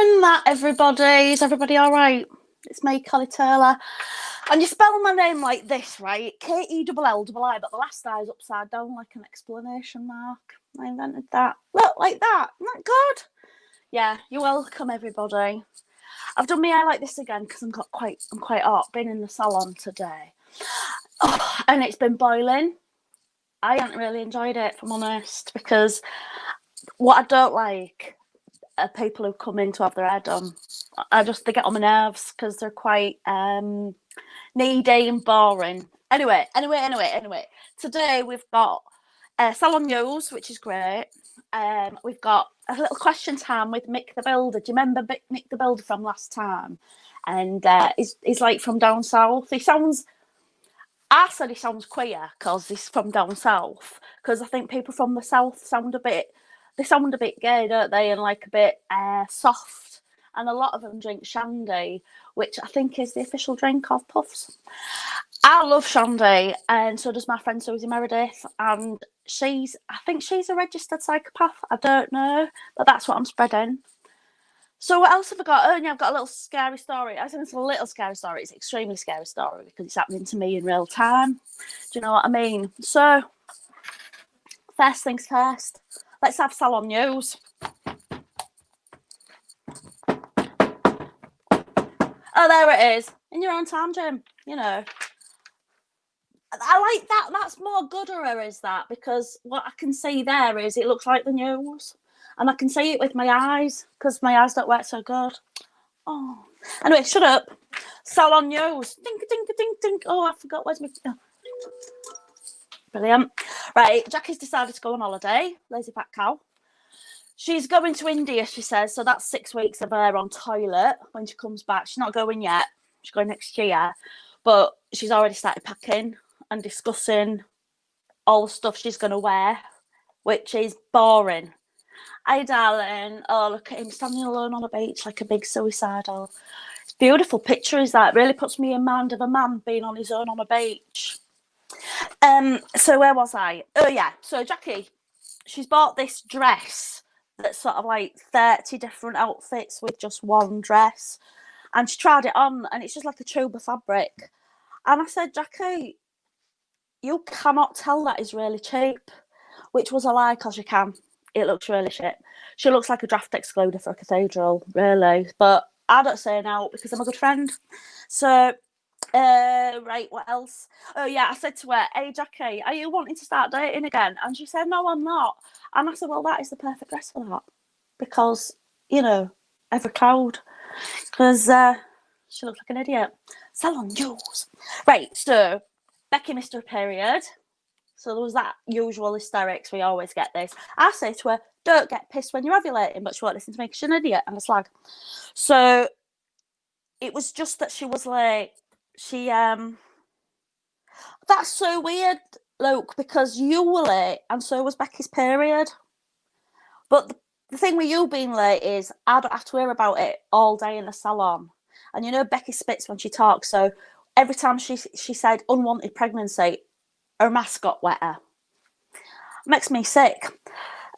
and that, everybody. Is everybody all right? It's me, Kelli Taylor. And you spell my name like this, right? K-E-L-L-I, but the last I is upside down like an exclamation mark. I invented that. Look, like that. Isn't that good? Yeah, you're welcome, everybody. I've done my hair like this again because I'm quite hot. Been in the salon today. Oh, and it's been boiling. I haven't really enjoyed it, if I'm honest, because what I don't like are people who come in to have their hair done. They get on my nerves because they're quite needy and boring. Anyway. Today we've got Salon news, which is great. We've got a little question time with Mick the Builder. Do you remember Mick the Builder from last time? And he's like from down south. I said he sounds queer because he's from down south. Because I think people from the south sound a bit gay, don't they? And like a bit soft. And a lot of them drink shandy, which I think is the official drink of Puffs. I love shandy, and so does my friend Susie Meredith. And I think she's a registered psychopath. I don't know, but that's what I'm spreading. So what else have I got? Oh, yeah, I've got a little scary story. I think it's a little scary story. It's an extremely scary story because it's happening to me in real time. Do you know what I mean? So, first things first. Let's have salon news. Oh, there it is. In your own time, Jim. You know. I like that. That's more gooder, is that? Because what I can see there is it looks like the news. And I can see it with my eyes because my eyes don't work so good. Oh. Anyway, shut up. Salon news. Dink, dink, dink, dink. Oh, I forgot. Where's my... Oh. Brilliant. Right, Jackie's decided to go on holiday. Lazy fat cow. She's going to India, she says. So that's 6 weeks of her on toilet when she comes back. She's not going yet. She's going next year. But she's already started packing and discussing all the stuff she's going to wear, which is boring. Hi, darling. Oh, look at him standing alone on a beach like a big suicidal. It's a beautiful picture, is that? It really puts me in mind of a man being on his own on a beach. So where was I? Oh, yeah. So Jackie, she's bought this dress that's sort of like 30 different outfits with just one dress. And she tried it on, and it's just like a tube of fabric. And I said, Jackie, you cannot tell that is really cheap, which was a lie because you can. It looks really shit. She looks like a draft excluder for a cathedral, really. But I don't say no because I'm a good friend. So, right, what else? Oh, yeah, I said to her, hey, Jackie, are you wanting to start dating again? And she said, no, I'm not. And I said, well, that is the perfect dress for that. Because, you know, every cloud. Because she looks like an idiot. Salon news. Right, so Becky missed her period. So there was that usual hysterics. We always get this. I say to her, don't get pissed when you're ovulating, but she won't listen to me because she's an idiot and a slag. So it was just that she was late. That's so weird, Luke, because you were late and so was Becky's period. But the thing with you being late is I don't have to hear about it all day in the salon. And you know Becky spits when she talks, so every time she said unwanted pregnancy, her mask got wetter. Makes me sick.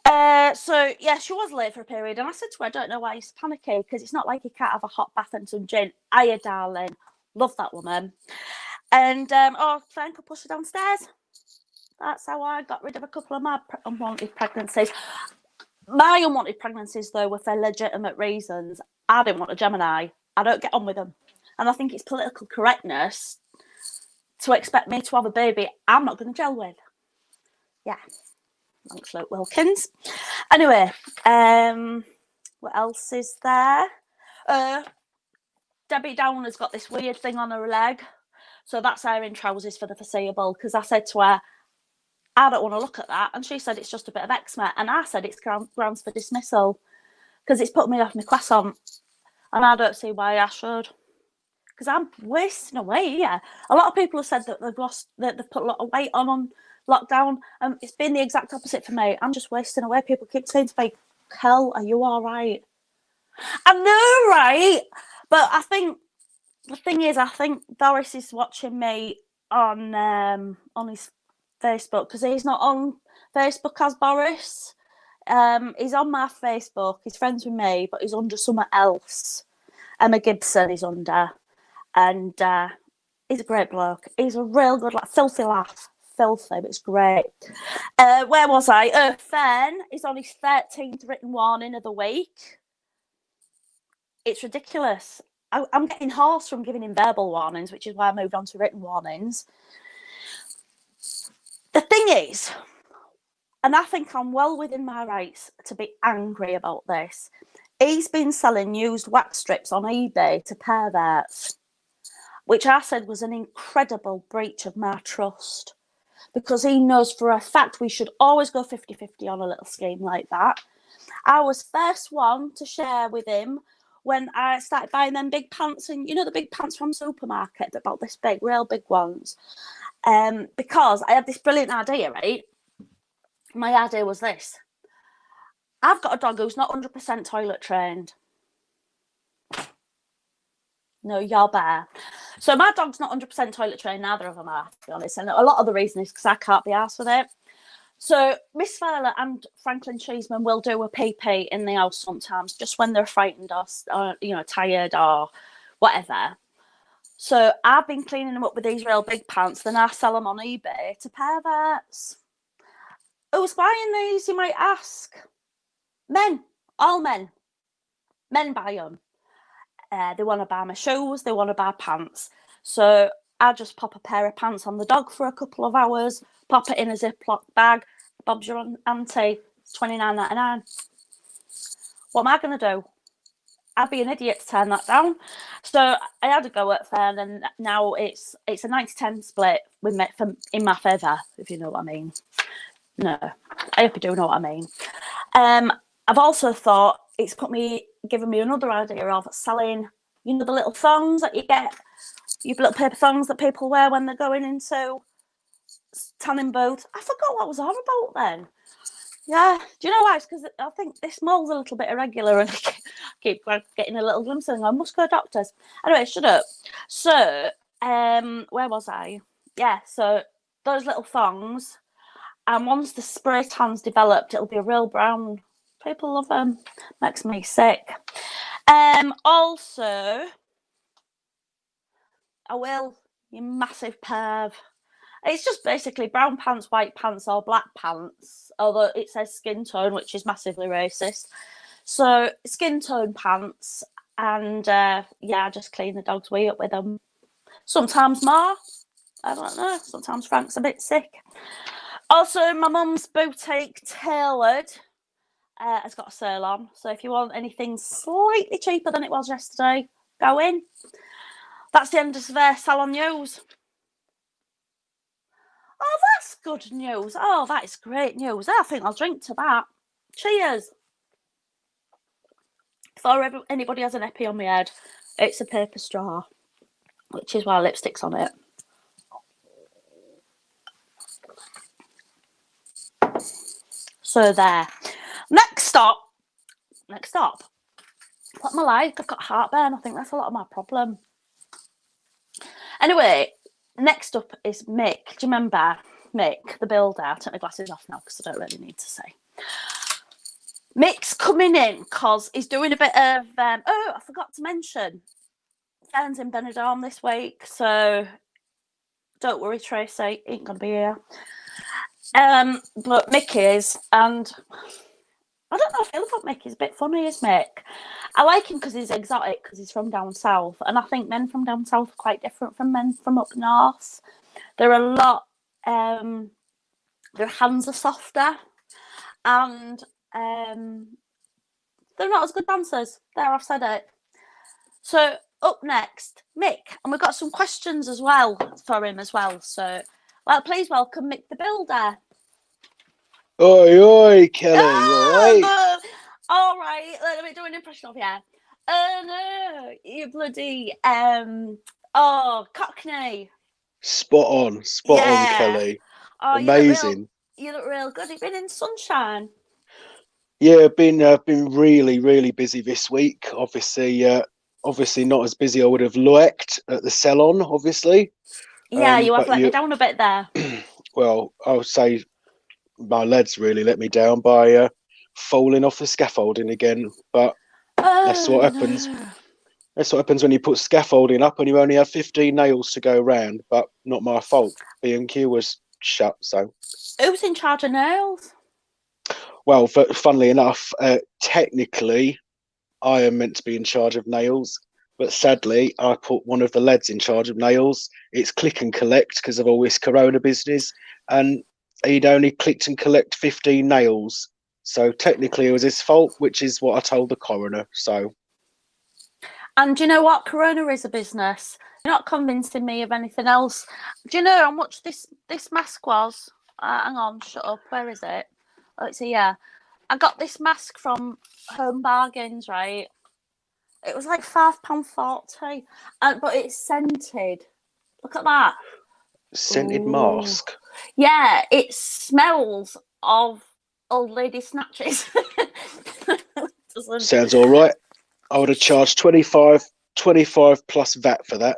So yeah, she was late for a period, and I said to her, I don't know why you're panicky, because it's not like you can't have a hot bath and some gin. Hiya, darling. Love that woman. And Frank will push her downstairs. That's how I got rid of a couple of my unwanted pregnancies. My unwanted pregnancies, though, were for legitimate reasons. I didn't want a Gemini. I don't get on with them. And I think it's political correctness to expect me to have a baby I'm not going to gel with. Yeah. Thanks, Luke Wilkins. Anyway, what else is there? Debbie Downer's got this weird thing on her leg. So that's her in trousers for the foreseeable. Because I said to her, I don't want to look at that. And she said it's just a bit of eczema. And I said it's grounds for dismissal. Because it's put me off my croissant. And I don't see why I should. Because I'm wasting away, yeah. A lot of people have said that they've put a lot of weight on lockdown. It's been the exact opposite for me. I'm just wasting away. People keep saying to me, Kel, are you all right? I know, right? But I think the thing is, I think Boris is watching me on his Facebook because he's not on Facebook as Boris. He's on my Facebook. He's friends with me, but he's under somewhere else. Emma Gibson is under, and he's a great bloke. He's a real good, filthy laugh. Filthy, but it's great. Where was I? Fern is on his 13th written warning of the week. It's ridiculous. I'm getting hoarse from giving him verbal warnings, which is why I moved on to written warnings. The thing is, and I think I'm well within my rights to be angry about this, he's been selling used wax strips on eBay to perverts, which I said was an incredible breach of my trust, because he knows for a fact we should always go 50-50 on a little scheme like that. I was first one to share with him when I started buying them big pants, and the big pants from supermarket, they're about this big, real big ones. Because I had this brilliant idea, right? My idea was this. I've got a dog who's not 100% toilet trained. No, you're bear. So my dog's not 100% toilet trained, neither of them are, to be honest. And a lot of the reason is because I can't be arsed with it. So Miss Fowler and Franklin Cheeseman will do a pee-pee in the house sometimes, just when they're frightened or tired or whatever. So I've been cleaning them up with these real big pants, then I sell them on eBay to perverts. Who's buying these, you might ask? Men. All men. Men buy them. They want to buy my shoes, they want to buy pants. So I just pop a pair of pants on the dog for a couple of hours, pop it in a Ziploc bag. Bob's your auntie, it's $29.99. What am I going to do? I'd be an idiot to turn that down. So I had a go at Fern, and now it's a 90-10 split in my favour, if you know what I mean. No, I hope you do know what I mean. I've also thought it's given me another idea of selling, the little thongs that you get, your little paper thongs that people wear when they're going into tanning booths. I forgot what was on about then. Yeah, do you know why? It's because I think this mole's a little bit irregular and I keep getting a little glimpse and I must go to doctors. Anyway, shut up. So, where was I? Yeah, so those little thongs, and once the spray tan's developed, it'll be a real brown. People love them. Makes me sick. Also, I will, you massive perv. It's just basically brown pants, white pants, or black pants, although it says skin tone, which is massively racist. So skin tone pants, and I just clean the dog's wee up with them. Sometimes more. I don't know. Sometimes Frank's a bit sick. Also, my mum's boutique tailored has got a sale on. So if you want anything slightly cheaper than it was yesterday, go in. That's the end of their Salon news. Oh, that's good news. Oh, that is great news. I think I'll drink to that. Cheers. Before anybody has an epi on my head, it's a paper straw, which is why lipstick's on it. So there. Next stop. What am I like? I've got heartburn. I think that's a lot of my problem. Anyway, next up is Mick. Do you remember Mick, the builder? I'll take my glasses off now because I don't really need to say. Mick's coming in because he's doing a bit of... I forgot to mention. Fern's in Benidorm this week, so don't worry, Tracy. He ain't going to be here. But Mick is, and I don't know if I feel about Mick. He's a bit funny, is Mick? I like him because he's exotic, because he's from down south. And I think men from down south are quite different from men from up north. They're a lot, their hands are softer. And they're not as good dancers. There, I've said it. So up next, Mick. And we've got some questions as well for him as well. So, please welcome Mick the Builder. Oi, oi, Kelly, you alright? All right, let me do an impression of you. Oh no, you bloody Cockney. Spot on, Kelly. Oh, amazing. You look real good. You've been in sunshine. Yeah, been really, really busy this week. Obviously not as busy I would have liked at the salon, obviously. Yeah, you have let me down a bit there. Well, I would say my lads really let me down by falling off the scaffolding again. But that's what happens. No. That's what happens when you put scaffolding up and you only have 15 nails to go round. But not my fault. B&Q was shut, so. Who's in charge of nails? Well, funnily enough, technically, I am meant to be in charge of nails, but sadly, I put one of the lads in charge of nails. It's click and collect because of all this Corona business, and he'd only clicked and collect 15 nails. So technically, it was his fault, which is what I told the coroner. So. And do you know what? Corona is a business. You're not convincing me of anything else. Do you know how much this mask was? Hang on, shut up. Where is it? Oh, it's here. I got this mask from Home Bargains, right? It was like £5.40, but it's scented. Look at that. Scented Ooh. mask. Yeah, it smells of old lady snatches. Sounds all right. I would have charged 25 plus VAT for that.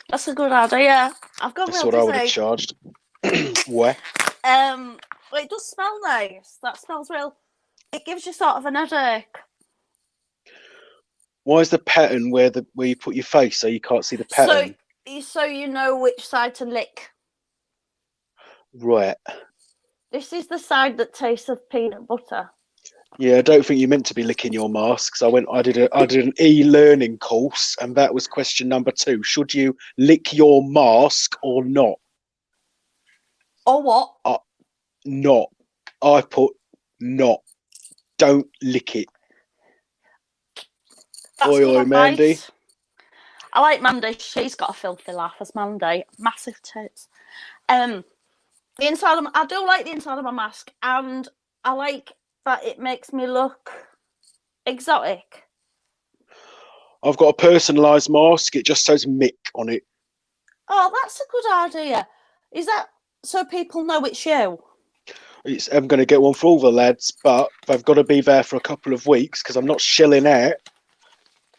That's a good idea. I've got That's real what I would have dizzy. charged. Where? But it does smell nice. That smells real. It gives you sort of an headache. Why is the pattern where you put your face so you can't see the pattern? So you know which side to lick. Right. This is the side that tastes of peanut butter. Yeah, I don't think you're meant to be licking your masks. I did an e-learning course, and that was question number 2. Should you lick your mask or not? Or what? Not. I put not. Don't lick it. That's oi, good oi, Mandy. advice. I like Mandy. She's got a filthy laugh as Mandy. Massive tits. The inside of I do like the inside of my mask, and I like that it makes me look exotic. I've got a personalised mask. It just says Mick on it. Oh, that's a good idea. Is that so people know it's you? I'm going to get one for all the lads, but they've got to be there for a couple of weeks because I'm not shelling out.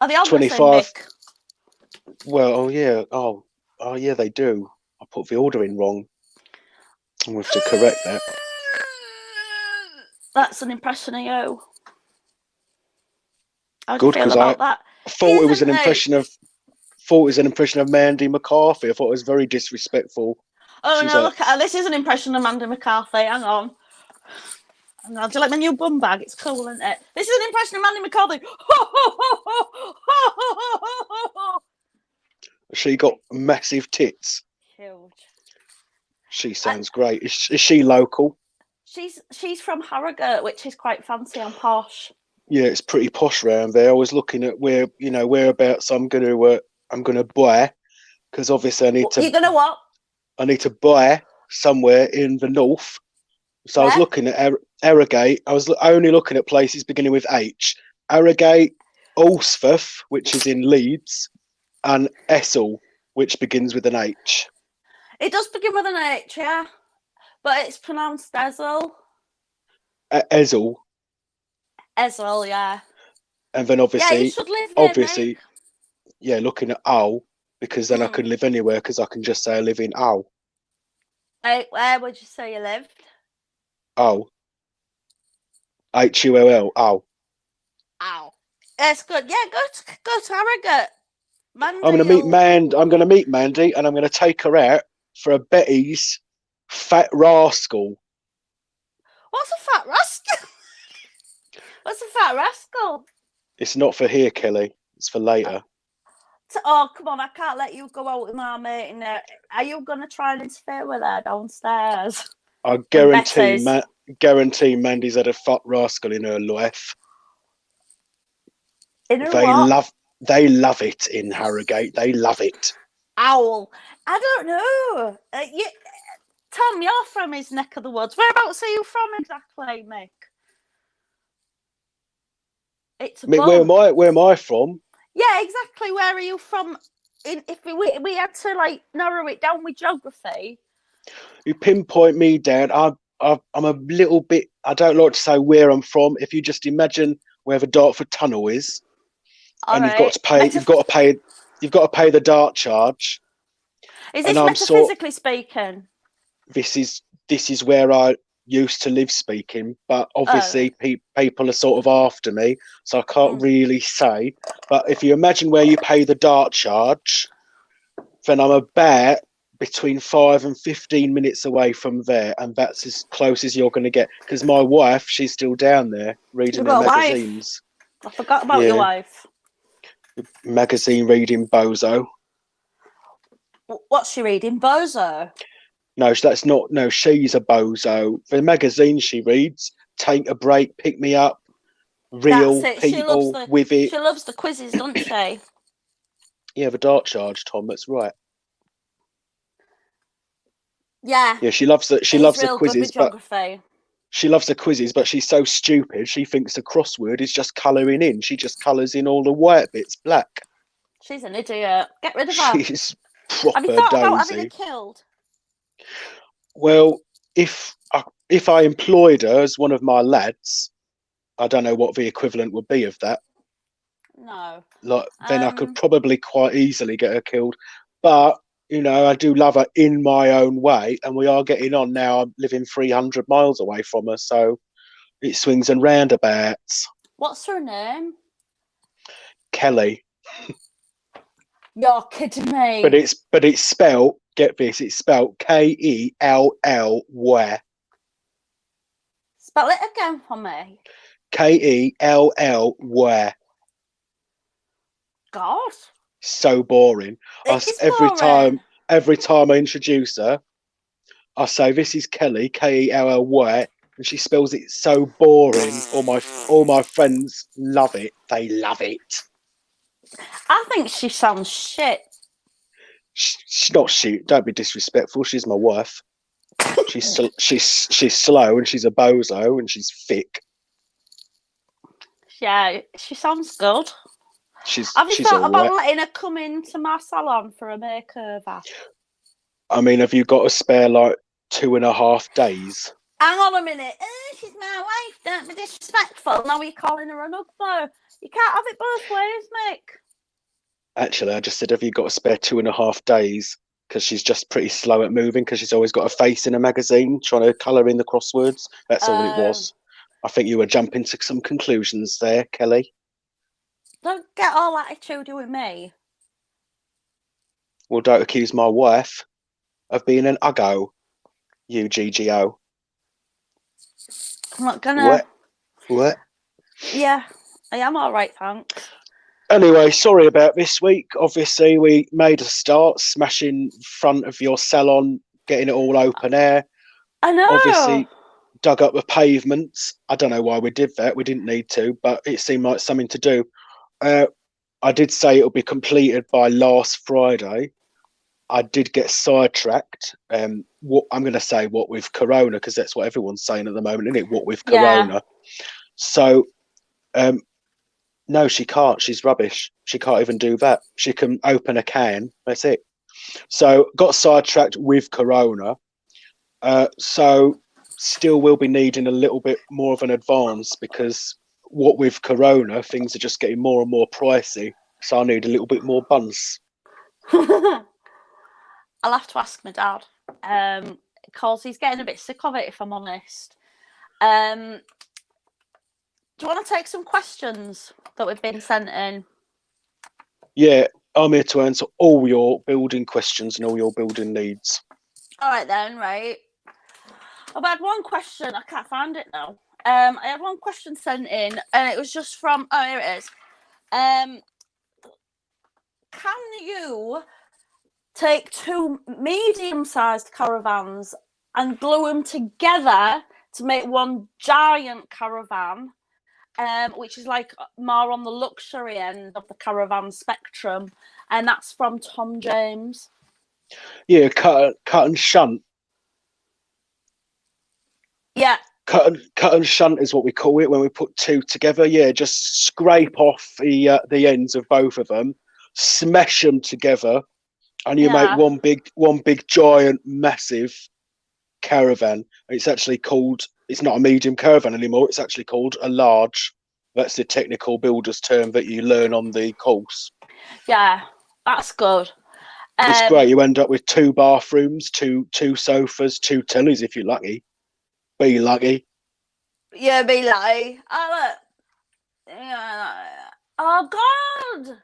Are they all 25. Mick? Well, oh yeah, yeah, they do. I put the order in wrong. I'm going to have to correct that. That's an impression of you. How do Good, you feel because about that? thought it was an impression of Mandy McCarthy. I thought it was very disrespectful. Oh She's no, like, look at her. This is an impression of Mandy McCarthy. Hang on. Do you like my new bum bag? It's cool, isn't it? This is an impression of Mandy McCarthy. She got massive tits. Huge. She sounds great. Is she local? She's from Harrogate, which is quite fancy and posh. Yeah, it's pretty posh round there. I was looking at whereabouts I'm gonna buy, because obviously You're gonna what? I need to buy somewhere in the north. So I was looking at Harrogate. I was only looking at places beginning with H. Harrogate, Alsforth, which is in Leeds, and Essel, which begins with an H. It does begin with an H, yeah, but it's pronounced Ezel. Essel. Ezel, yeah. And then obviously, you should live there, yeah, looking at Hull, because then I can live anywhere, because I can just say I live in Hull. Where would you say you lived? Hull. Hull. Hull. Ow. That's good. Yeah, go to Harrogate. Mandy, I'm gonna meet Mandy, and I'm gonna take her out for a Betty's Fat Rascal. What's a fat rascal? What's a fat rascal? It's not for here, Kelly. It's for later. Oh, come on. I can't let you go out with my mate in there. Are you going to try and interfere with her downstairs? I guarantee Mandy's had a fat rascal in her life. In her what? They love it in Harrogate. They love it. Owl. I don't know. Tom, you're from his neck of the woods. Whereabouts are you from exactly, Mick? It's a where am I from? Yeah, exactly. Where are you from? If we had to like narrow it down with geography. You pinpoint me down. I'm a little bit. I don't like to say where I'm from. If you just imagine where the Dartford Tunnel is, and you've got to pay the dart charge. Is this metaphysically speaking? This is where I used to live speaking, but Oh. obviously people are sort of after me, so I can't really say. But if you imagine where you pay the dart charge, then I'm about between 5 and 15 minutes away from there, and that's as close as you're going to get. Because my wife, she's still down there reading You've her got a wife. magazines. I forgot about your Yeah, wife. magazine reading bozo. What's she reading? Bozo. No, that's not. No, she's a bozo. The magazine she reads, Take a Break, Pick Me Up, That's Real it. People with it. She loves the quizzes, doesn't she? Yeah, the dart charge, Tom. That's right. Yeah. Yeah, she loves it. She He's loves the real good quizzes, with but geography. she loves the quizzes, but she's so stupid. She thinks the crossword is just colouring in. She just colours in all the white bits black. She's an idiot. Get rid of her. She's Have you proper thought about having her dozy. killed? Well, if I employed her as one of my lads, I don't know what the equivalent would be of that. No. Like, then I could probably quite easily get her killed. But I do love her in my own way, and we are getting on now. I'm living 300 miles away from her, so it swings and roundabouts. What's her name? Kelly. You're kidding me. But it's spelled. Get this. It's spelled Kelly. Spell it again for me. Kelly. God. So boring. It is Every boring. time I introduce her, I say, "This is Kelly, Kelly," and she spells it so boring. All my friends love it. They love it. I think she sounds shit. She's not shit. Don't be disrespectful. She's my wife. She's slow and she's a bozo and she's thick. Yeah, she sounds good. She's Have you thought all about right. letting her come into my salon for a makeover? I mean, have you got to spare like 2.5 days? Hang on a minute. She's my wife. Don't be disrespectful. Now you're calling her an ugbo. You can't have it both ways, Mick. Actually, I just said, have you got to spare 2.5 days? Because she's just pretty slow at moving, because she's always got a face in a magazine trying to colour in the crosswords. That's all it was. I think you were jumping to some conclusions there, Kelly. Don't get all attitude with me. Well, don't accuse my wife of being an uggo, you GGO. I'm not gonna. What? Yeah, I am all right, thanks. Anyway, sorry about this week. Obviously, we made a start, smashing front of your salon, getting it all open air. I know. Obviously, dug up the pavements. I don't know why we did that. We didn't need to, but it seemed like something to do. I did say it'll be completed by last Friday. I did get sidetracked. What I'm going to say, what with Corona, because that's what everyone's saying at the moment, isn't it? What with Corona. Yeah. So, no, she can't. She's rubbish. She can't even do that. She can open a can. That's it. So, got sidetracked with Corona. So, still will be needing a little bit more of an advance, because what with Corona, things are just getting more and more pricey. So, I need a little bit more buns. I'll have to ask my dad, because he's getting a bit sick of it, if I'm honest. Do you want to take some questions that we've been sent in? Yeah, I'm here to answer all your building questions and all your building needs. All right then, right. I've had one question. I can't find it now. I had one question sent in, and it was just from. Oh, here it is. Can you take two medium-sized caravans and glue them together to make one giant caravan, which is like more on the luxury end of the caravan spectrum? And that's from Tom James. Yeah, cut and shunt. Yeah. Cut and shunt is what we call it when we put two together. Yeah, just scrape off the ends of both of them, smash them together, and you make one big giant massive caravan. It's actually called. It's not a medium caravan anymore. It's actually called a large. That's the technical builder's term that you learn on the course. Yeah, that's good. It's great. You end up with 2 bathrooms, two sofas, 2 tellies if you're lucky. Be lucky. Yeah, be like, oh look, yeah. Oh God,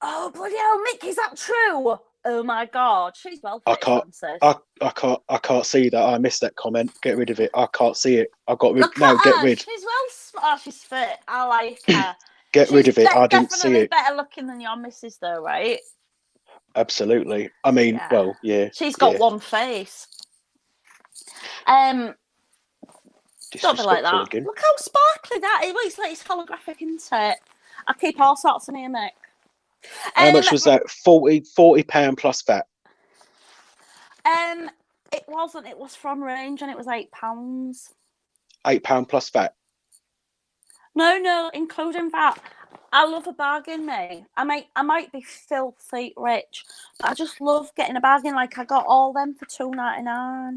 oh bloody hell, Mick, is that true? Oh my God, she's well I fitted, can't. isn't she? I can't see that. I missed that comment. Get rid of it. I can't see it. I got rid. Look No, get at her, rid. she's well, oh, she's fit. I like her. Get rid She's of it. I didn't see definitely it. better looking than your missus, though, right? Absolutely. I mean, Yeah, well, yeah. she's got Yeah. one face. Don't be like Disrespectful that. again. Look how sparkly that is. It looks like it's holographic, isn't it? I keep all sorts in here, Mick. How much was that? 40 pound plus VAT. It wasn't. It was from range, and it was £8. £8 plus VAT. No, including that. I love a bargain, mate. I might be filthy rich, but I just love getting a bargain. Like I got all them for £2.99.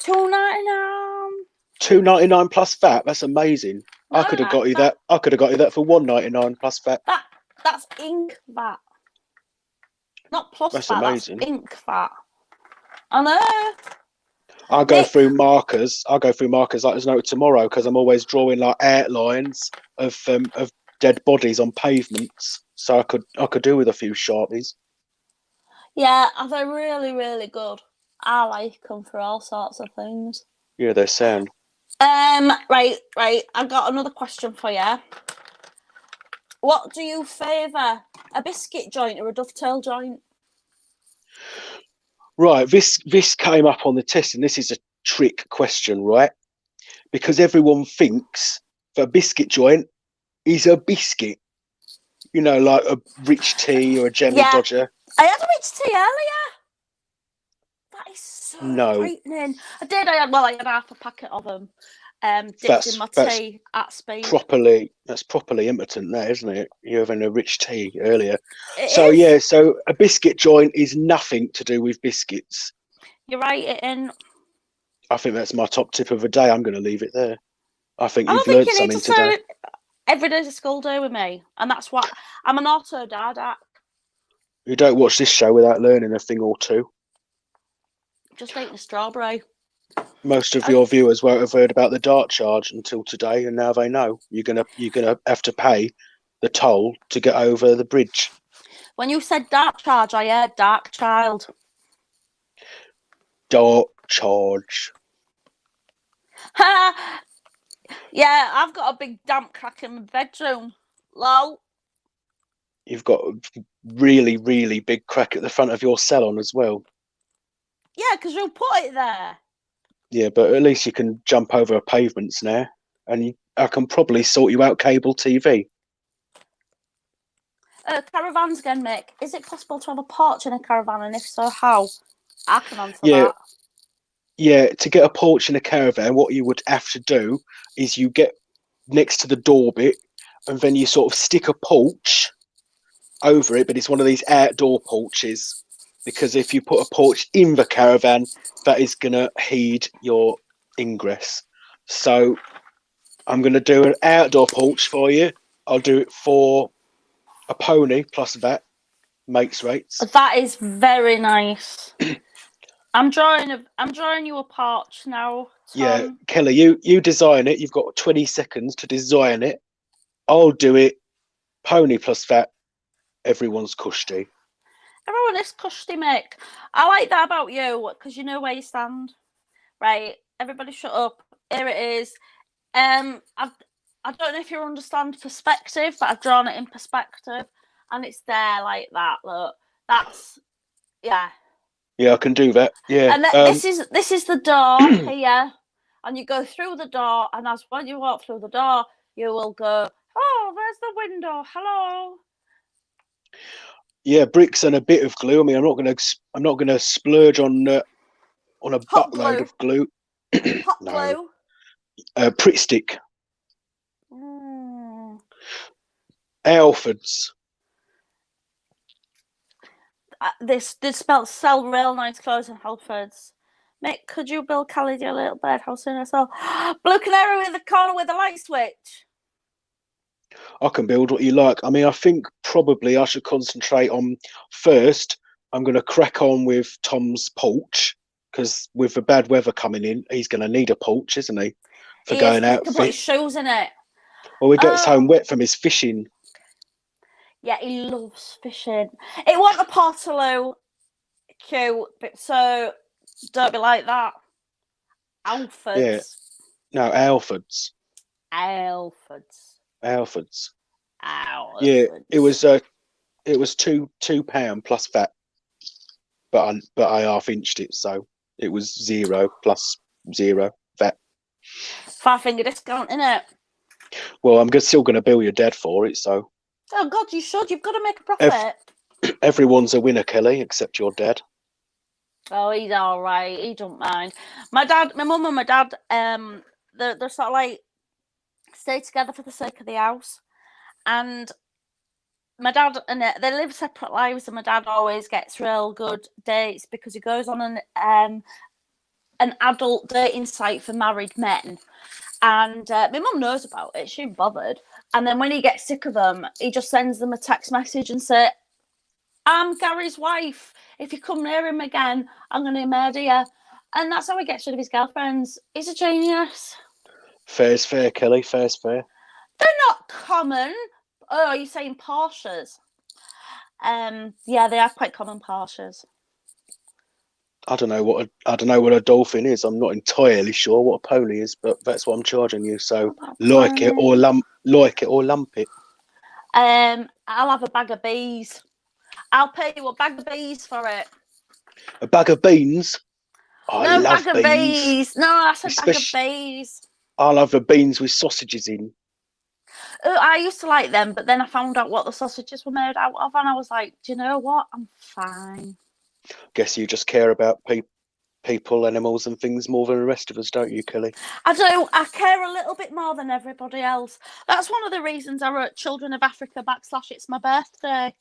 £2.99. £2.99 plus VAT. That's amazing. No, I could have got you that. I could have got you that for £1.99 plus VAT. That's ink VAT, not plus That's VAT. amazing. That's ink VAT. I know. I go Nick, through markers. I go through markers like there's no tomorrow because I'm always drawing like outlines of dead bodies on pavements. So I could do with a few sharpies. yeah, they're really, really good. I like them for all sorts of things. Yeah, they're sound. Right. I've got another question for you. What do you favour, a biscuit joint or a dovetail joint? Right, this came up on the test, and this is a trick question, right? Because everyone thinks that a biscuit joint is a biscuit, you know, like a rich tea or a Jemmy Yeah, Dodger. I had a rich tea earlier. That is so No, frightening. I had half a packet of them. Dipped in my that's tea at speed. that's properly impotent, there, isn't it? You're having a rich tea earlier. It So is. yeah, so a biscuit joint is nothing to do with biscuits. You're right. I think that's my top tip of the day. I'm going to leave it there. I think I don't you've think learned you need to something today. say every day's a school day with me, and that's what I'm an autodidact. You don't watch this show without learning a thing or two. Just eating a strawberry. Most of your viewers won't have heard about the dart charge until today, and now they know. You're gonna have to pay the toll to get over the bridge. When you said dark charge, I heard dark child. Dart charge. Ha! Yeah, I've got a big damp crack in my bedroom. Lol. You've got a really, really big crack at the front of your salon as well. Yeah, because you'll put it there. Yeah, but at least you can jump over pavements now, and I can probably sort you out cable TV. Caravans again, Mick. Is it possible to have a porch in a caravan, and if so, how? I can answer Yeah, that. yeah. To get a porch in a caravan, what you would have to do is you get next to the door bit, and then you sort of stick a porch over it, but it's one of these outdoor porches, because if you put a porch in the caravan, that is going to heed your ingress. So I'm going to do an outdoor porch for you. I'll do it for a pony plus that makes rates. That is very nice. I'm drawing you a porch now, Tom. Yeah, Kelly, you design it. You've got 20 seconds to design it. I'll do it. Pony plus that. Everyone's cushy. Everyone is cushy, Mick. I like that about you because you know where you stand. Right, everybody, shut up. Here it is. I don't know if you understand perspective, but I've drawn it in perspective, and it's there like that. Look, that's yeah. Yeah, I can do that. Yeah. And this is the door here, and you go through the door, and as when you walk through the door, you will go, oh, there's the window. Hello. Yeah, bricks and a bit of glue. I mean, I'm not gonna splurge on a Hot buttload glue. of glue. Hot No. glue. Pritt stick. Alfords. This sell real nice clothes in Halfords. Mick, could you build Kelli a little birdhouse in herself? Blue canary in the corner with a light switch. I can build what you like. I mean, I think probably I should concentrate on first. I'm going to crack on with Tom's porch because with the bad weather coming in, he's going to need a porch, isn't he, for He is, going 'cause he out can put his fish. shoes in it. Well, he gets home Oh, wet from his fishing. yeah, he loves fishing. It wasn't a Portaloo cute, but so don't be like that. Yeah, Alfords. no, Alfred's. Alfords. Alfred's. Yeah, Alfords. it was £2 plus VAT, but I half inched it, so it was 0 plus 0 VAT. 5 finger discount, innit? Well, I'm still going to bill your dad for it, so Oh God, you should. You've got to make a ev- profit. everyone's a winner, Kelly, except your dad. Oh, he's all right. He don't mind. My mum and my dad, they're sort of like stay together for the sake of the house. And my dad and they live separate lives, and my dad always gets real good dates because he goes on an adult dating site for married men. And my mum knows about it. She ain't bothered. And then when he gets sick of them, he just sends them a text message and say, "I'm Gary's wife. If you come near him again, I'm going to murder you." And that's how he gets rid of his girlfriends. He's a genius. Fair's fair, Kelly. Fair's fair. They're not common. Oh, are you saying Porsches? Yeah, they are quite common Porsches. I don't know what a dolphin is. I'm not entirely sure what a pony is, but that's what I'm charging you. So like it or lump it. I'll have a bag of bees. I'll pay you a bag of bees for it. A bag of beans. I No, love bag of beans. bees. No, I said bag of Especially, bees. I love the beans with sausages in. Oh, I used to like them, but then I found out what the sausages were made out of, and I was like, do you know what? I'm fine. Guess you just care about people, animals, and things more than the rest of us, don't you, Kelly? I do. I care a little bit more than everybody else. That's one of the reasons I wrote Children of Africa / It's My Birthday.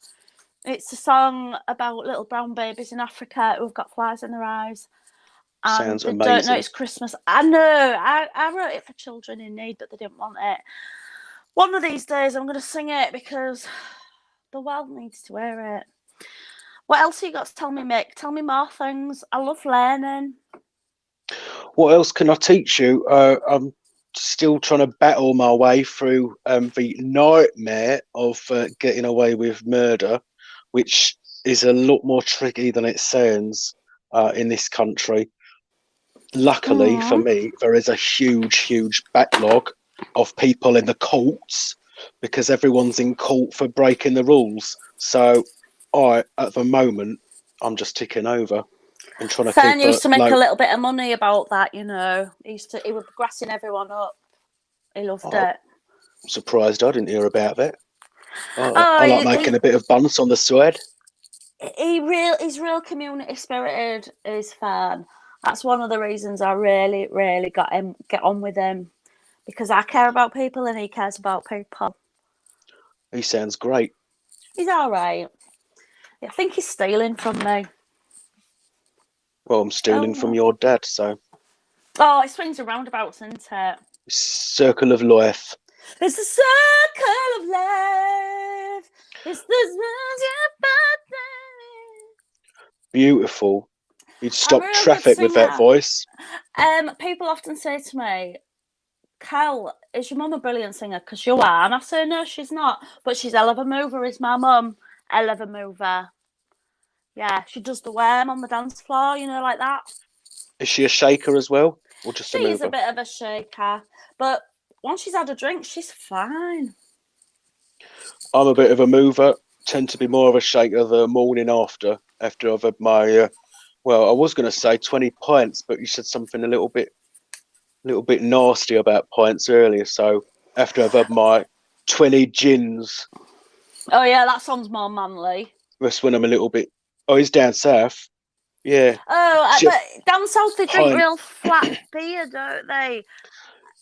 It's a song about little brown babies in Africa who've got flies in their eyes. And Sounds they don't know amazing. it's Christmas. I know. I wrote it for children in need, but they didn't want it. One of these days I'm going to sing it because the world needs to hear it. What else have you got to tell me, Mick? Tell me more things. I love learning. What else can I teach you? I'm still trying to battle my way through the nightmare of getting away with murder, which is a lot more tricky than it sounds in this country. Luckily for me, there is a huge backlog of people in the courts because everyone's in court for breaking the rules. So at the moment, I'm just ticking over and trying to Fern keep used to make a little bit of money about that, you know. He was grassing everyone up. He loved it. I'm surprised I didn't hear about that. I like Oh, making a bit of buns on the side. he's real community spirited. He's fun. That's one of the reasons I really get on with him, because I care about people and he cares about people. He sounds great. He's all right. I think he's stealing from me. Well, I'm stealing from your dad, so Oh, it swings and roundabouts, isn't it? circle of life. It's the circle of life. It's the Beautiful. You'd I'm stop a real good traffic with that singer. voice. People often say to me, "Cal, is your mum a brilliant singer?" Because you are. And I say, no, she's not. But she's hell of a mover, is my mum. Hell of a mover. Yeah, she does the worm on the dance floor, you know, like that. Is she a shaker as well? Or just a She's mover? a bit of a shaker. But once she's had a drink, she's fine. I'm a bit of a mover. Tend to be more of a shaker the morning after I've had my, well, I was going to say 20 pints, but you said something a little bit nasty about pints earlier. So after I've had my 20 gins, Oh, yeah, that sounds more manly. that's when I'm a little bit. Oh, he's down south. Yeah. Oh, Shit, but down south they drink pint. real flat beer, don't they?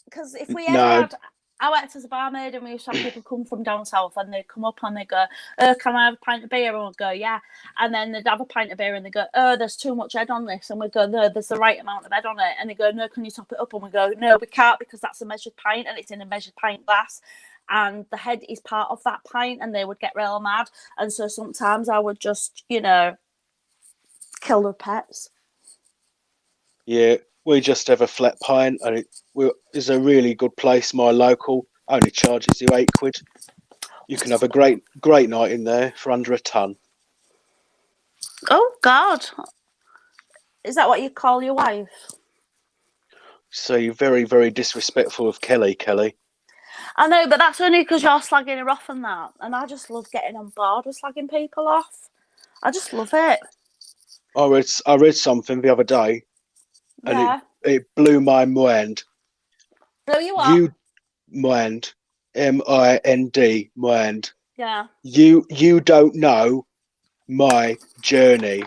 Because if we ever No, had, I worked as a barmaid and we used to have people come from down south and they'd come up and they'd go, "Oh, can I have a pint of beer?" And we'd go, "Yeah." And then they'd have a pint of beer and they'd go, "Oh, there's too much head on this." And we'd go, "No, there's the right amount of head on it." And they go, "No, can you top it up?" And we go, "No, we can't, because that's a measured pint and it's in a measured pint glass. And the head is part of that pint." And they would get real mad. And so sometimes I would just, kill their pets. Yeah, we just have a flat pint, and it's a really good place. My local only charges you £8. You can have a great night in there for under a ton. Oh God, is that what you call your wife? So you're very, very disrespectful of Kelly, Kelly. I know, but that's only because you're slagging her off and that, and I just love getting on board with slagging people off. I just love it. I read something the other day, and it Yeah. it blew my mind. Blow you up. You mind, mind, mind. Yeah. You don't know my journey.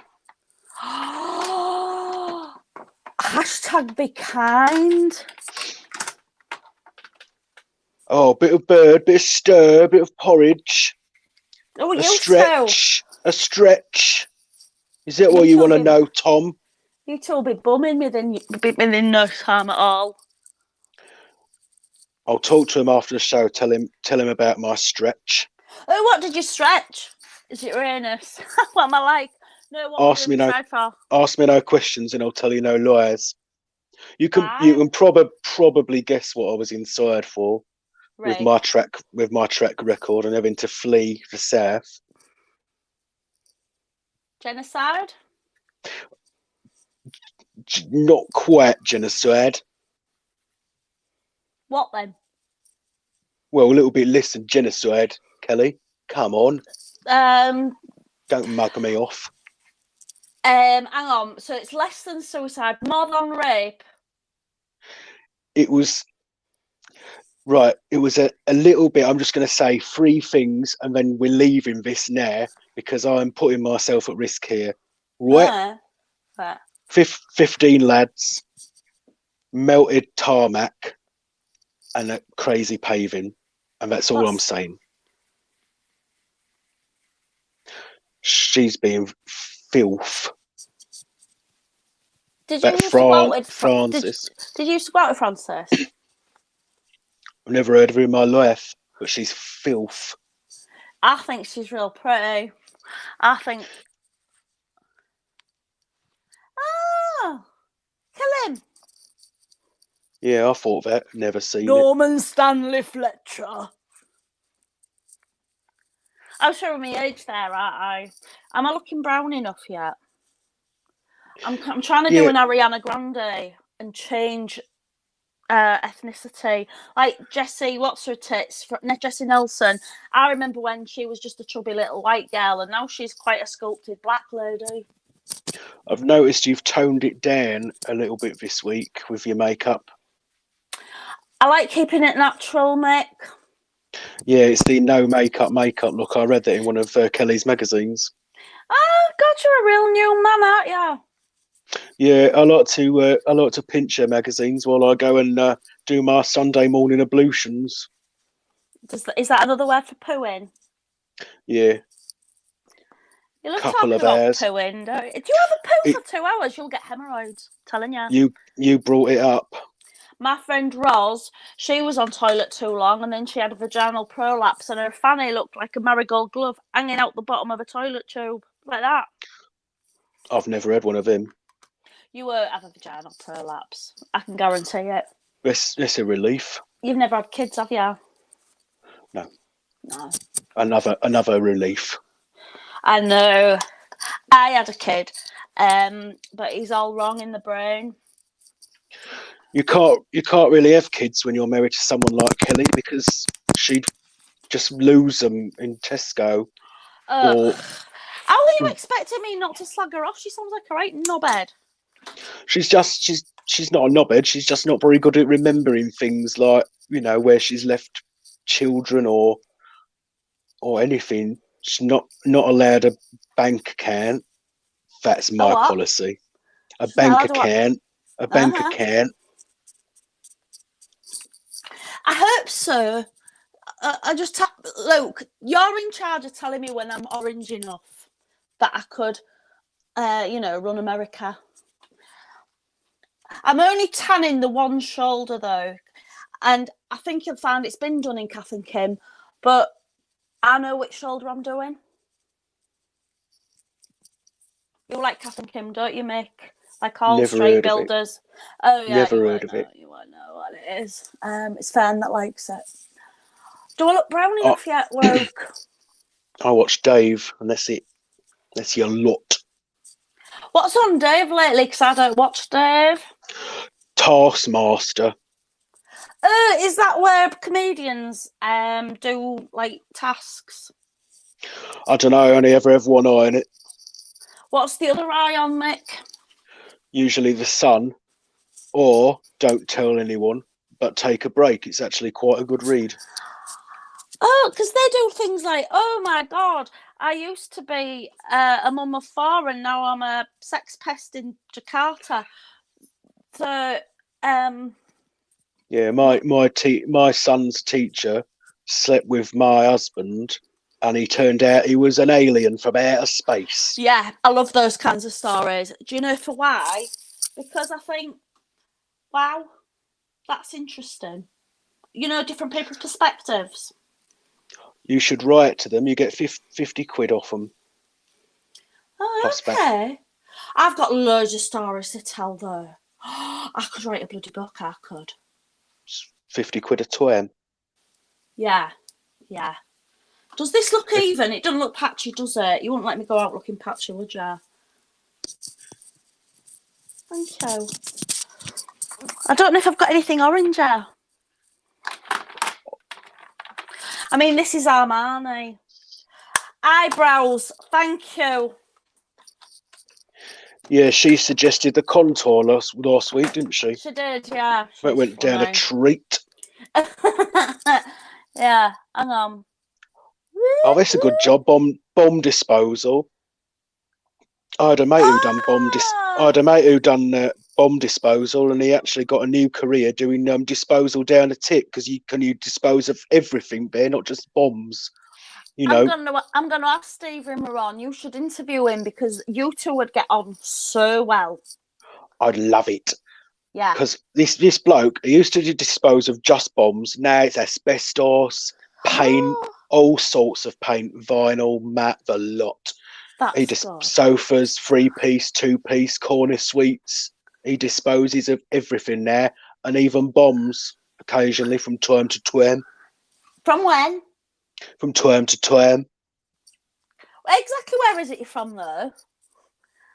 Hashtag be kind. Oh, bit of bird, bit of stir, bit of porridge, Oh, a you too. a stretch. Is that You what you two want to be, know, Tom? you two will be bumming within no time at all. I'll talk to him after the show. Tell him about my stretch. Oh, what did you stretch? Is it Uranus? What am I like? No, what were Ask you me no inside for? Ask me no questions, and I'll tell you no lies. You Right. can probably guess what I was inside for with Right. my track record and having to flee the south. Genocide? Not quite genocide. What then? Well, a little bit less than genocide, Kelly. Come on, Um, don't mug me off. hang on. So it's less than suicide, more than rape. It was right. It was a little bit. I'm just going to say three things, and then we're leaving this now because I'm putting myself at risk here. Right, Right. 15 lads, melted tarmac, and a crazy paving, and that's all I'm saying. She's being filth. Did you used to go out with Francis? Did you used to go out with Francis? I've never heard of her in my life, but she's filth. I think she's real pretty. I think. Oh, kill him. Yeah, I thought that. Never seen it. Norman Stanley Fletcher. I was showing my age there, aren't I? Am I looking brown enough yet? I'm trying to do an Ariana Grande and change ethnicity. Like Jessie, what's her tits? Jessie Nelson. I remember when she was just a chubby little white girl, and now she's quite a sculpted black lady. I've noticed you've toned it down a little bit this week with your makeup. I like keeping it natural, Mick. Yeah, it's the no makeup look. I read that in one of Kelly's magazines. Oh God, you're a real new man, aren't you? Yeah, I like to pinch her magazines while I go and do my Sunday morning ablutions. Is that another word for pooing? Yeah. You love Couple talking of about hours. pooing, don't you? If you have a poo for 2 hours, you'll get hemorrhoids. I'm telling you. You brought it up. My friend Roz, she was on toilet too long, and then she had a vaginal prolapse, and her fanny looked like a marigold glove hanging out the bottom of a toilet tube, like that. I've never had one of them. You won't have a vaginal prolapse. I can guarantee it. That's a relief. You've never had kids, have you? No. No. Another relief. I know. I had a kid, but he's all wrong in the brain. You can't really have kids when you're married to someone like Kelly because she'd just lose them in Tesco. Or how are you expecting me not to slag her off? She sounds like a right knobhead. She's not a knobhead. She's just not very good at remembering things like, where she's left children or anything. She's not allowed a bank account. That's my policy. A bank account. I hope so. I just look. You're in charge of telling me when I'm orange enough that I could, run America. I'm only tanning the one shoulder though, and I think you'll find it's been done in Kath and Kim, but I know which shoulder I'm doing. You like Kath and Kim, don't you, Mick? Like all Never straight heard of it. builders. Oh yeah, Never you heard won't of know. it. You won't know what it is. It's Fern that likes it. Do I look brown I, enough yet, woke? I watch Dave, and that's it. That's your lot. What's on Dave lately? Because I don't watch Dave. Taskmaster. Is that where comedians do like tasks? I don't know. I only ever have one eye on it. What's the other eye on, Mick? Usually the sun, or don't tell anyone, but take a break. It's actually quite a good read. Oh, because they do things like, oh my God, I used to be a mum of four and now I'm a sex pest in Jakarta. So, Yeah, my son's teacher slept with my husband, and he turned out he was an alien from outer space. yeah, I love those kinds of stories. Do you know for why? Because I think, wow, that's interesting. You know, different people's perspectives. You should write to them. You get 50 quid off them. Oh, Plus okay. I've got loads of stories to tell though. I could write a bloody book, I could. 50 quid a time. Yeah, yeah. Does this look even? It doesn't look patchy, does it? You wouldn't let me go out looking patchy, would you? Thank you. I don't know if I've got anything orange here. I mean, this is Armani. Eyebrows, thank you. Yeah, she suggested the contour last week, didn't she? She did, yeah. It went down a treat. Yeah, hang on. Oh, that's a good job. Bomb disposal. I had a mate who done bomb disposal, and he actually got a new career doing disposal down a tip, because you dispose of everything there, not just bombs. You know, I'm gonna ask Stephen Moran. You should interview him because you two would get on so well. I'd love it. Yeah. Because this bloke, he used to dispose of just bombs. Now it's asbestos, paint, all sorts of paint, vinyl, matte, the lot. He just sofas, 3-piece, 2-piece, corner suites. He disposes of everything there, and even bombs occasionally from time to time. From when? From time to time. Exactly where is it you're from, though?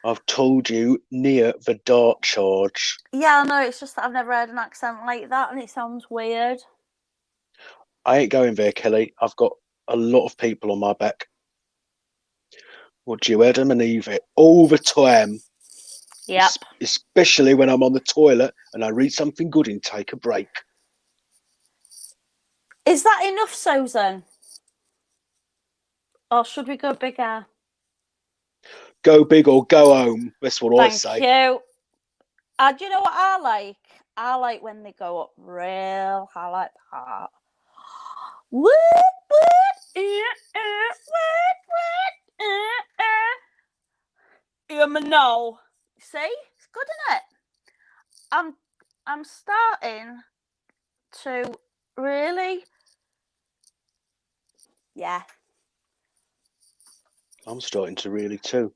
I've told you, near the Dart Charge. Yeah, I know. It's just that I've never heard an accent like that, and it sounds weird. I ain't going there, Kelly. I've got a lot of people on my back. Would you Adam and Eve it all the time? Yep. Especially when I'm on the toilet and I read something good and take a break. Is that enough, Susan? Or should we go bigger? Go big or go home. That's what I say. Thank you. Do you know what I like? I like when they go up real high like that. What? No. See? It's good, isn't it? I'm starting to really. Yeah. I'm starting to really too.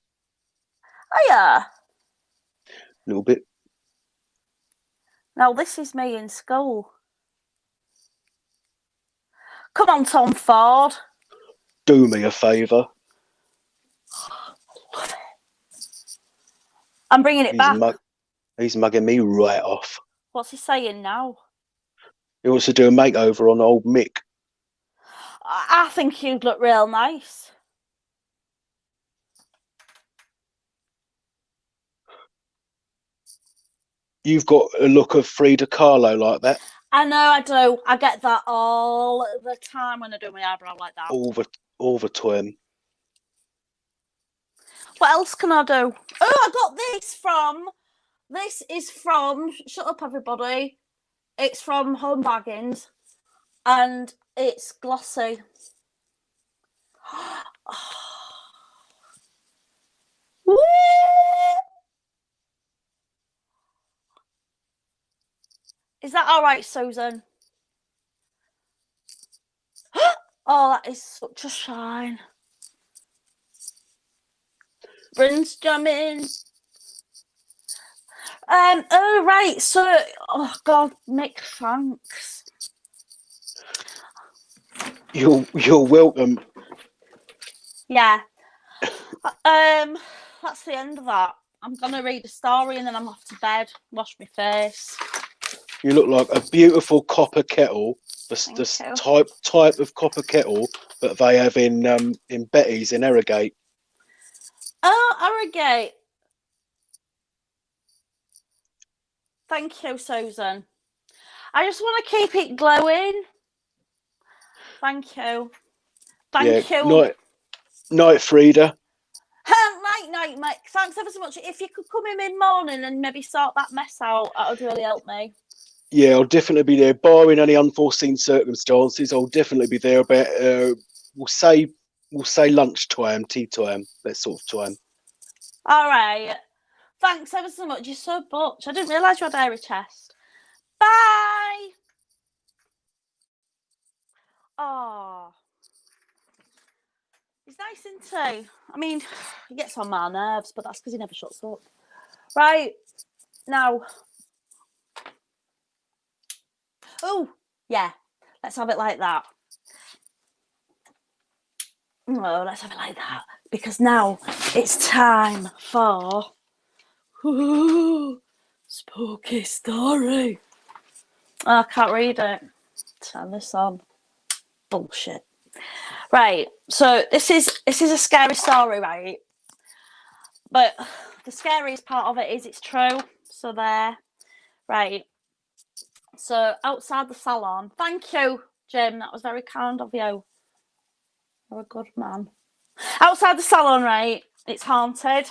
Oh yeah. A little bit. Now this is me in school. Come on, Tom Ford. Do me a favour. I'm bringing it back. He's mugging me right off. What's he saying now? He wants to do a makeover on old Mick. I think he'd look real nice. You've got a look of Frida Kahlo like that. I know I do. I get that all the time when I do my eyebrow like that. All the time. What else can I do? Oh, I got this from. This is from. Shut up, everybody. It's from Home Baggins, and it's glossy. Woo! Is that all right, Susan? Oh, that is such a shine. Bryn's jamming. Oh right. So, oh God, Mick, thanks. You're welcome. Yeah. That's the end of that. I'm gonna read a story and then I'm off to bed. Wash my face. You look like a beautiful copper kettle. Thank The you. type of copper kettle that they have in Betty's in Harrogate. Oh, Harrogate. Thank you, Susan. I just want to keep it glowing. Thank you. Yeah, Thank you. night, Frida. Night, mate. Thanks ever so much. If you could come in mid-morning and maybe sort that mess out, that would really help me. Yeah, I'll definitely be there. Barring any unforeseen circumstances, I'll definitely be there about we'll say lunchtime, tea time, that sort of time. All right. Thanks ever so much. You're so butch. I didn't realise you had a hairy chest. Bye. Oh, he's nice, isn't he? I mean, he gets on my nerves, but that's because he never shuts up. Right. Now. Oh, yeah. Let's have it like that. No, let's have it like that. Because now it's time for spooky story. Oh, I can't read it. Turn this on. Bullshit. Right. So this is a scary story, right? But the scariest part of it is it's true. So there. Right. So outside the salon. Thank you, Jim. That was very kind of you. You're a good man. Outside the salon, right? It's haunted.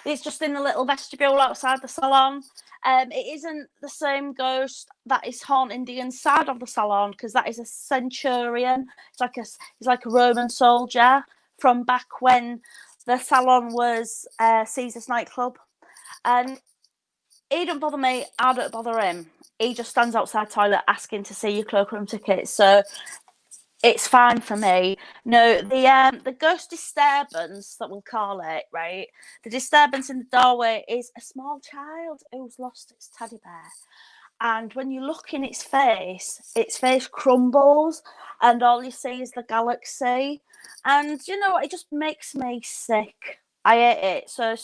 It's just in the little vestibule outside the salon. It isn't the same ghost that is haunting the inside of the salon because that is a centurion. He's like a Roman soldier from back when the salon was Caesar's nightclub, and he don't bother me. I don't bother him. He just stands outside the toilet asking to see your cloakroom tickets. So it's fine for me. No, the ghost disturbance that we'll call it, right? The disturbance in the doorway is a small child who's lost its teddy bear. And when you look in its face crumbles and all you see is the galaxy. And you know what? It just makes me sick. I hate it. So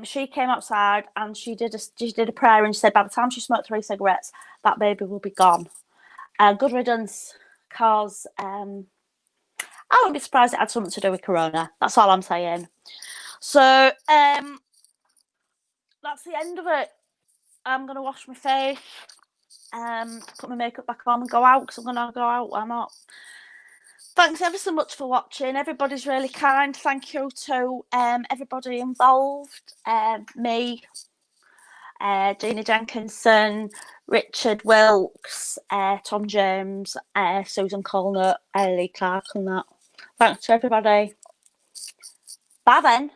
she came outside and she did a prayer and she said by the time she smoked 3 cigarettes, that baby will be gone. Good riddance. Because I wouldn't be surprised it had something to do with Corona. That's all I'm saying. So that's the end of it. I'm going to wash my face, put my makeup back on and go out because I'm going to go out. Why not? Thanks ever so much for watching. Everybody's really kind. Thank you to everybody involved. Me, Gina Jenkinson, Richard Wilkes, Tom James, Susan Colnett, Ellie Clark and that. Thanks to everybody. Bye then.